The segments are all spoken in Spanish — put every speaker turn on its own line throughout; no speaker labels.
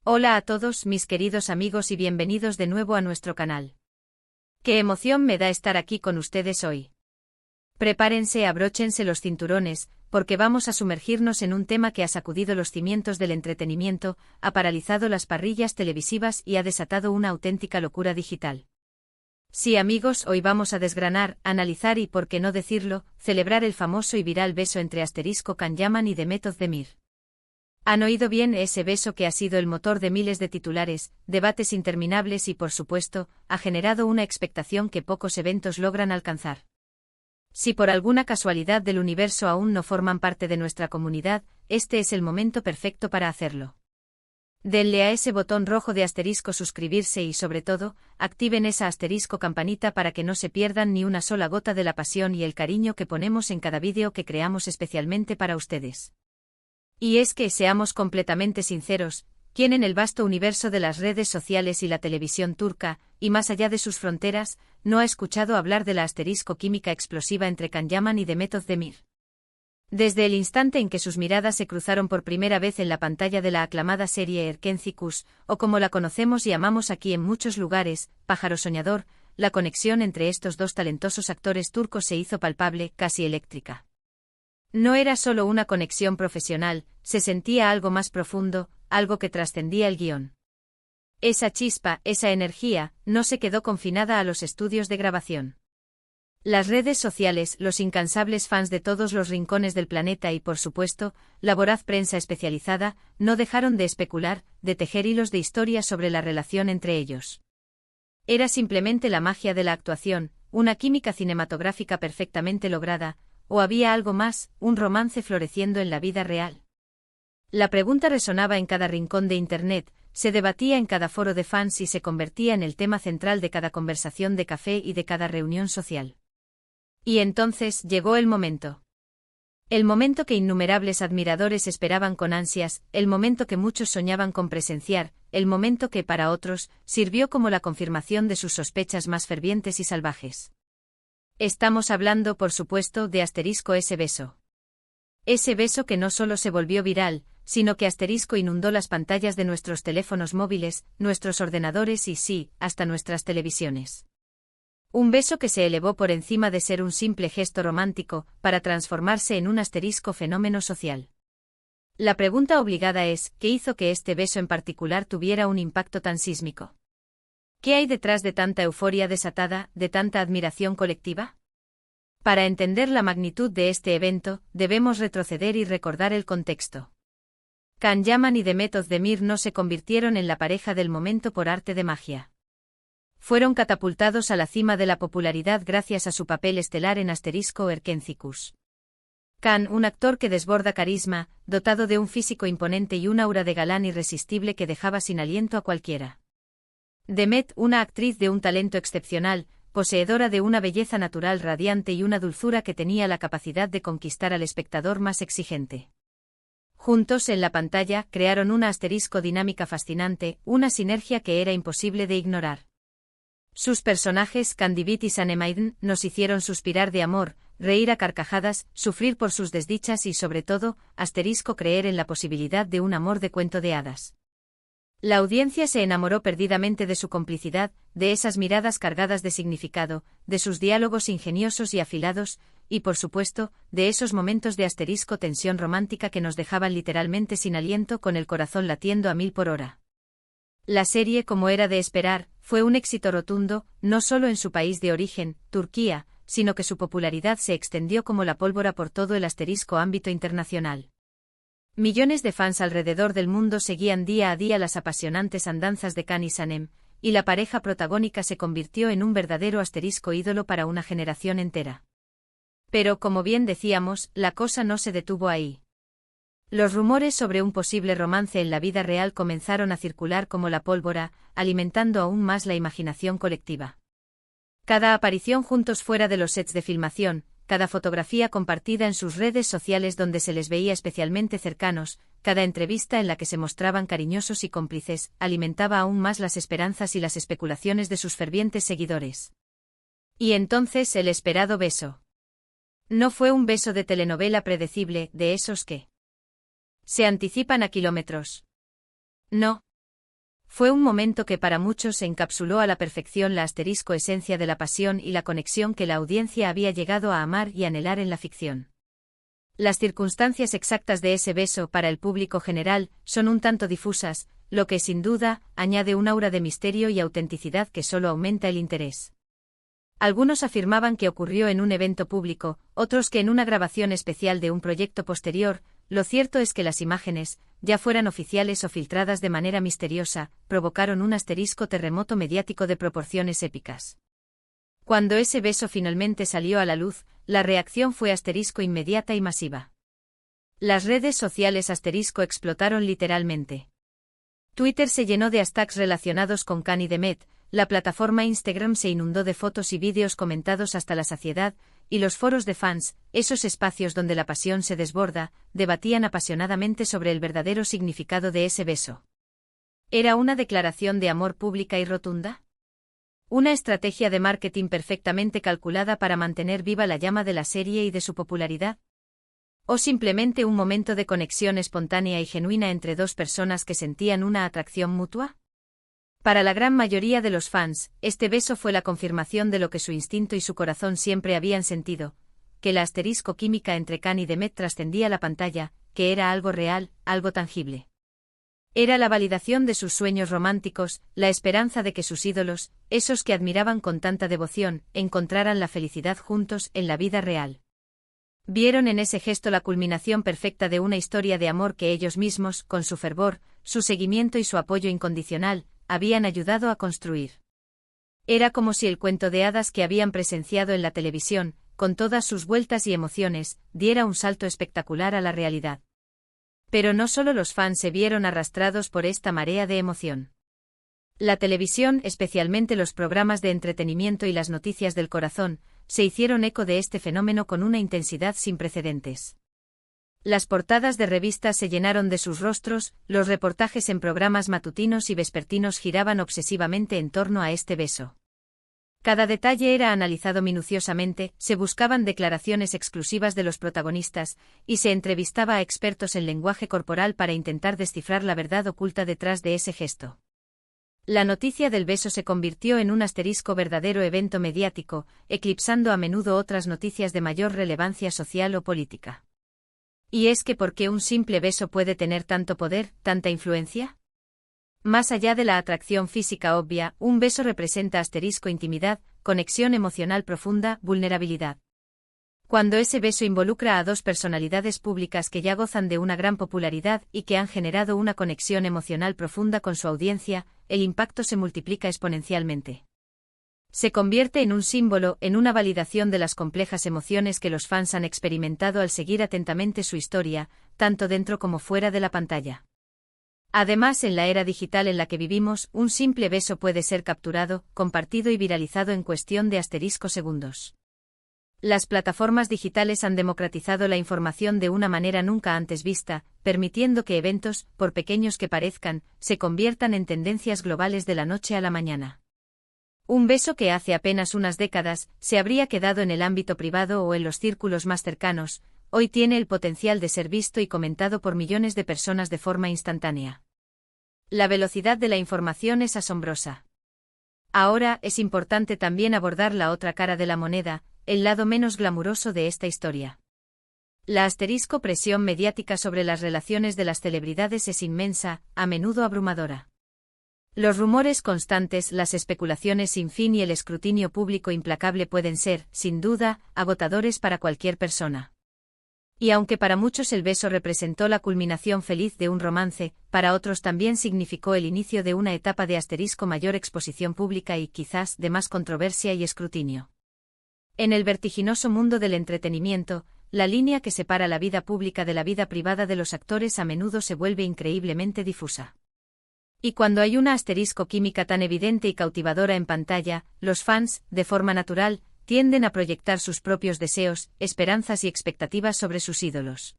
Hola a todos mis queridos amigos y bienvenidos de nuevo a nuestro canal. Qué emoción me da estar aquí con ustedes hoy. Prepárense, abróchense los cinturones, porque vamos a sumergirnos en un tema que ha sacudido los cimientos del entretenimiento, ha paralizado las parrillas televisivas y ha desatado una auténtica locura digital. Sí amigos, hoy vamos a desgranar, analizar y, por qué no decirlo, celebrar el famoso y viral beso entre Can Yaman y Demet Özdemir. Han oído bien, ese beso que ha sido el motor de miles de titulares, debates interminables y, por supuesto, ha generado una expectación que pocos eventos logran alcanzar. Si por alguna casualidad del universo aún no forman parte de nuestra comunidad, este es el momento perfecto para hacerlo. Denle a ese botón rojo de suscribirse y, sobre todo, activen esa campanita para que no se pierdan ni una sola gota de la pasión y el cariño que ponemos en cada vídeo que creamos especialmente para ustedes. Y es que, seamos completamente sinceros, ¿quién en el vasto universo de las redes sociales y la televisión turca, y más allá de sus fronteras, no ha escuchado hablar de la química explosiva entre Can Yaman y Demet Özdemir? Desde el instante en que sus miradas se cruzaron por primera vez en la pantalla de la aclamada serie Erkenci, o como la conocemos y amamos aquí en muchos lugares, Pájaro Soñador, la conexión entre estos dos talentosos actores turcos se hizo palpable, casi eléctrica. No era solo una conexión profesional, se sentía algo más profundo, algo que trascendía el guión. Esa chispa, esa energía, no se quedó confinada a los estudios de grabación. Las redes sociales, los incansables fans de todos los rincones del planeta y, por supuesto, la voraz prensa especializada, no dejaron de especular, de tejer hilos de historia sobre la relación entre ellos. Era simplemente la magia de la actuación, una química cinematográfica perfectamente lograda, ¿o había algo más, un romance floreciendo en la vida real? La pregunta resonaba en cada rincón de Internet, se debatía en cada foro de fans y se convertía en el tema central de cada conversación de café y de cada reunión social. Y entonces llegó el momento. El momento que innumerables admiradores esperaban con ansias, el momento que muchos soñaban con presenciar, el momento que, para otros, sirvió como la confirmación de sus sospechas más fervientes y salvajes. Estamos hablando, por supuesto, de ese beso. Ese beso que no solo se volvió viral, sino que inundó las pantallas de nuestros teléfonos móviles, nuestros ordenadores y sí, hasta nuestras televisiones. Un beso que se elevó por encima de ser un simple gesto romántico, para transformarse en un fenómeno social. La pregunta obligada es, ¿qué hizo que este beso en particular tuviera un impacto tan sísmico? ¿Qué hay detrás de tanta euforia desatada, de tanta admiración colectiva? Para entender la magnitud de este evento, debemos retroceder y recordar el contexto. Can Yaman y Demet Özdemir no se convirtieron en la pareja del momento por arte de magia. Fueron catapultados a la cima de la popularidad gracias a su papel estelar en Erkenci. Can, un actor que desborda carisma, dotado de un físico imponente y un aura de galán irresistible que dejaba sin aliento a cualquiera. Demet, una actriz de un talento excepcional, poseedora de una belleza natural radiante y una dulzura que tenía la capacidad de conquistar al espectador más exigente. Juntos en la pantalla crearon una dinámica fascinante, una sinergia que era imposible de ignorar. Sus personajes, Candivit y Sanemaiden, nos hicieron suspirar de amor, reír a carcajadas, sufrir por sus desdichas y, sobre todo, creer en la posibilidad de un amor de cuento de hadas. La audiencia se enamoró perdidamente de su complicidad, de esas miradas cargadas de significado, de sus diálogos ingeniosos y afilados, y por supuesto, de esos momentos de tensión romántica que nos dejaban literalmente sin aliento con el corazón latiendo a 1000 por hora. La serie, como era de esperar, fue un éxito rotundo, no solo en su país de origen, Turquía, sino que su popularidad se extendió como la pólvora por todo el ámbito internacional. Millones de fans alrededor del mundo seguían día a día las apasionantes andanzas de Can y Sanem, y la pareja protagónica se convirtió en un verdadero ídolo para una generación entera. Pero, como bien decíamos, la cosa no se detuvo ahí. Los rumores sobre un posible romance en la vida real comenzaron a circular como la pólvora, alimentando aún más la imaginación colectiva. Cada aparición juntos fuera de los sets de filmación, cada fotografía compartida en sus redes sociales donde se les veía especialmente cercanos, cada entrevista en la que se mostraban cariñosos y cómplices, alimentaba aún más las esperanzas y las especulaciones de sus fervientes seguidores. Y entonces el esperado beso. No fue un beso de telenovela predecible, de esos que se anticipan a kilómetros. No. Fue un momento que para muchos encapsuló a la perfección la esencia de la pasión y la conexión que la audiencia había llegado a amar y anhelar en la ficción. Las circunstancias exactas de ese beso para el público general son un tanto difusas, lo que sin duda añade un aura de misterio y autenticidad que solo aumenta el interés. Algunos afirmaban que ocurrió en un evento público, otros que en una grabación especial de un proyecto posterior. Lo cierto es que las imágenes, ya fueran oficiales o filtradas de manera misteriosa, provocaron un terremoto mediático de proporciones épicas. Cuando ese beso finalmente salió a la luz, la reacción fue inmediata y masiva. Las redes sociales explotaron literalmente. Twitter se llenó de hashtags relacionados con Kanye y Met, la plataforma Instagram se inundó de fotos y vídeos comentados hasta la saciedad, y los foros de fans, esos espacios donde la pasión se desborda, debatían apasionadamente sobre el verdadero significado de ese beso. ¿Era una declaración de amor pública y rotunda? ¿Una estrategia de marketing perfectamente calculada para mantener viva la llama de la serie y de su popularidad? ¿O simplemente un momento de conexión espontánea y genuina entre dos personas que sentían una atracción mutua? Para la gran mayoría de los fans, este beso fue la confirmación de lo que su instinto y su corazón siempre habían sentido, que la química entre Kanye y Met trascendía la pantalla, que era algo real, algo tangible. Era la validación de sus sueños románticos, la esperanza de que sus ídolos, esos que admiraban con tanta devoción, encontraran la felicidad juntos en la vida real. Vieron en ese gesto la culminación perfecta de una historia de amor que ellos mismos, con su fervor, su seguimiento y su apoyo incondicional, habían ayudado a construir. Era como si el cuento de hadas que habían presenciado en la televisión, con todas sus vueltas y emociones, diera un salto espectacular a la realidad. Pero no solo los fans se vieron arrastrados por esta marea de emoción. La televisión, especialmente los programas de entretenimiento y las noticias del corazón, se hicieron eco de este fenómeno con una intensidad sin precedentes. Las portadas de revistas se llenaron de sus rostros, los reportajes en programas matutinos y vespertinos giraban obsesivamente en torno a este beso. Cada detalle era analizado minuciosamente, se buscaban declaraciones exclusivas de los protagonistas, y se entrevistaba a expertos en lenguaje corporal para intentar descifrar la verdad oculta detrás de ese gesto. La noticia del beso se convirtió en un verdadero evento mediático, eclipsando a menudo otras noticias de mayor relevancia social o política. ¿Y es que por qué un simple beso puede tener tanto poder, tanta influencia? Más allá de la atracción física obvia, un beso representa intimidad, conexión emocional profunda, vulnerabilidad. Cuando ese beso involucra a dos personalidades públicas que ya gozan de una gran popularidad y que han generado una conexión emocional profunda con su audiencia, el impacto se multiplica exponencialmente. Se convierte en un símbolo, en una validación de las complejas emociones que los fans han experimentado al seguir atentamente su historia, tanto dentro como fuera de la pantalla. Además, en la era digital en la que vivimos, un simple beso puede ser capturado, compartido y viralizado en cuestión de segundos. Las plataformas digitales han democratizado la información de una manera nunca antes vista, permitiendo que eventos, por pequeños que parezcan, se conviertan en tendencias globales de la noche a la mañana. Un beso que hace apenas unas décadas se habría quedado en el ámbito privado o en los círculos más cercanos, hoy tiene el potencial de ser visto y comentado por millones de personas de forma instantánea. La velocidad de la información es asombrosa. Ahora es importante también abordar la otra cara de la moneda, el lado menos glamuroso de esta historia. La presión mediática sobre las relaciones de las celebridades es inmensa, a menudo abrumadora. Los rumores constantes, las especulaciones sin fin y el escrutinio público implacable pueden ser, sin duda, agotadores para cualquier persona. Y aunque para muchos el beso representó la culminación feliz de un romance, para otros también significó el inicio de una etapa de mayor exposición pública y quizás de más controversia y escrutinio. En el vertiginoso mundo del entretenimiento, la línea que separa la vida pública de la vida privada de los actores a menudo se vuelve increíblemente difusa. Y cuando hay una química tan evidente y cautivadora en pantalla, los fans, de forma natural, tienden a proyectar sus propios deseos, esperanzas y expectativas sobre sus ídolos.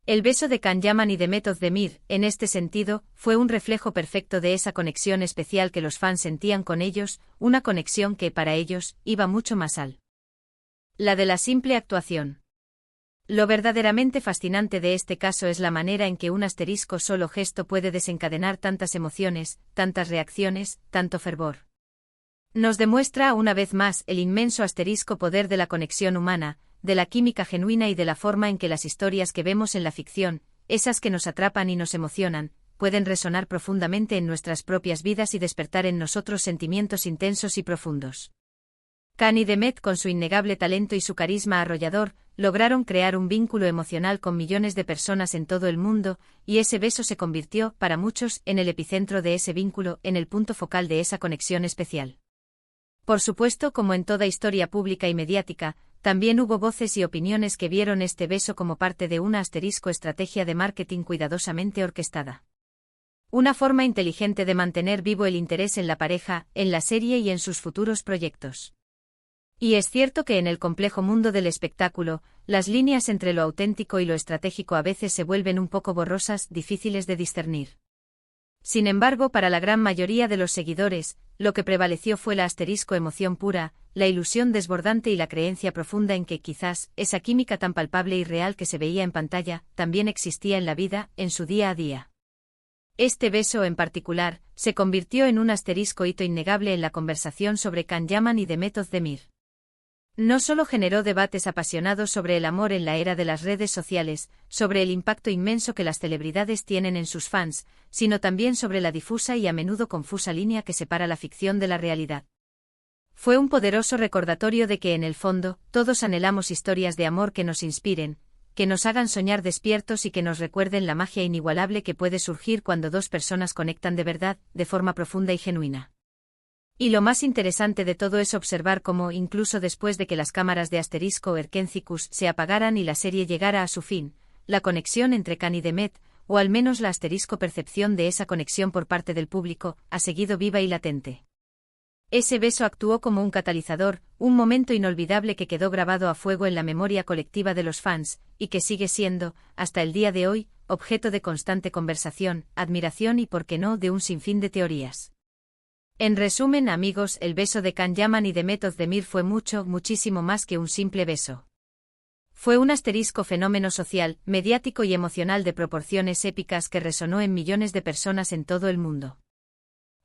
El beso de Can Yaman y de Met Özdemir, en este sentido, fue un reflejo perfecto de esa conexión especial que los fans sentían con ellos, una conexión que, para ellos, iba mucho más allá. La de la simple actuación. Lo verdaderamente fascinante de este caso es la manera en que un asterisco solo gesto puede desencadenar tantas emociones, tantas reacciones, tanto fervor. Nos demuestra una vez más el inmenso asterisco poder de la conexión humana, de la química genuina y de la forma en que las historias que vemos en la ficción, esas que nos atrapan y nos emocionan, pueden resonar profundamente en nuestras propias vidas y despertar en nosotros sentimientos intensos y profundos. Caan y Demet, con su innegable talento y su carisma arrollador, lograron crear un vínculo emocional con millones de personas en todo el mundo, y ese beso se convirtió, para muchos, en el epicentro de ese vínculo, en el punto focal de esa conexión especial. Por supuesto, como en toda historia pública y mediática, también hubo voces y opiniones que vieron este beso como parte de una estrategia de marketing cuidadosamente orquestada. Una forma inteligente de mantener vivo el interés en la pareja, en la serie y en sus futuros proyectos. Y es cierto que en el complejo mundo del espectáculo, las líneas entre lo auténtico y lo estratégico a veces se vuelven un poco borrosas, difíciles de discernir. Sin embargo, para la gran mayoría de los seguidores, lo que prevaleció fue la emoción pura, la ilusión desbordante y la creencia profunda en que quizás, esa química tan palpable y real que se veía en pantalla, también existía en la vida, en su día a día. Este beso en particular, se convirtió en un hito innegable en la conversación sobre Can Yaman y Demet Özdemir. No solo generó debates apasionados sobre el amor en la era de las redes sociales, sobre el impacto inmenso que las celebridades tienen en sus fans, sino también sobre la difusa y a menudo confusa línea que separa la ficción de la realidad. Fue un poderoso recordatorio de que en el fondo, todos anhelamos historias de amor que nos inspiren, que nos hagan soñar despiertos y que nos recuerden la magia inigualable que puede surgir cuando dos personas conectan de verdad, de forma profunda y genuina. Y lo más interesante de todo es observar cómo, incluso después de que las cámaras de Erkencicus se apagaran y la serie llegara a su fin, la conexión entre Caan y Demet, o al menos la percepción de esa conexión por parte del público, ha seguido viva y latente. Ese beso actuó como un catalizador, un momento inolvidable que quedó grabado a fuego en la memoria colectiva de los fans, y que sigue siendo, hasta el día de hoy, objeto de constante conversación, admiración y, por qué no, de un sinfín de teorías. En resumen, amigos, el beso de Can Yaman y Demet Özdemir fue muchísimo más que un simple beso. Fue un fenómeno social, mediático y emocional de proporciones épicas que resonó en millones de personas en todo el mundo.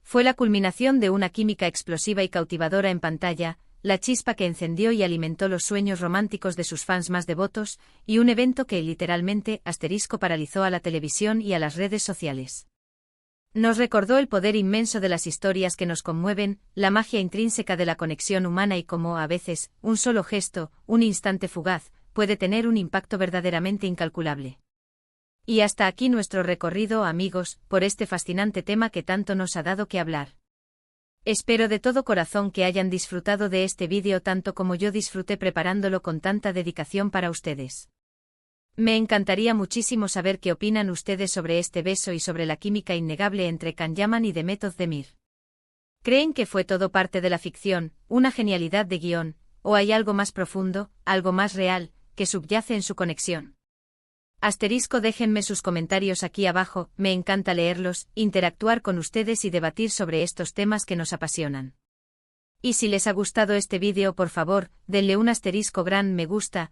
Fue la culminación de una química explosiva y cautivadora en pantalla, la chispa que encendió y alimentó los sueños románticos de sus fans más devotos, y un evento que literalmente paralizó a la televisión y a las redes sociales. Nos recordó el poder inmenso de las historias que nos conmueven, la magia intrínseca de la conexión humana y cómo, a veces, un solo gesto, un instante fugaz, puede tener un impacto verdaderamente incalculable. Y hasta aquí nuestro recorrido, amigos, por este fascinante tema que tanto nos ha dado que hablar. Espero de todo corazón que hayan disfrutado de este vídeo tanto como yo disfruté preparándolo con tanta dedicación para ustedes. Me encantaría muchísimo saber qué opinan ustedes sobre este beso y sobre la química innegable entre Can Yaman y Demet Özdemir. ¿Creen que fue todo parte de la ficción, una genialidad de guión, o hay algo más profundo, algo más real, que subyace en su conexión? Déjenme sus comentarios aquí abajo, me encanta leerlos, interactuar con ustedes y debatir sobre estos temas que nos apasionan. Y si les ha gustado este vídeo, por favor, denle un gran me gusta,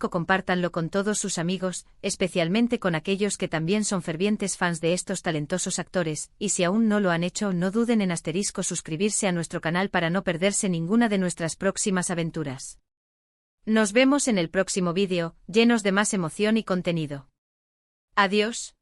compártanlo con todos sus amigos, especialmente con aquellos que también son fervientes fans de estos talentosos actores, y si aún no lo han hecho, no duden en suscribirse a nuestro canal para no perderse ninguna de nuestras próximas aventuras. Nos vemos en el próximo vídeo, llenos de más emoción y contenido. Adiós.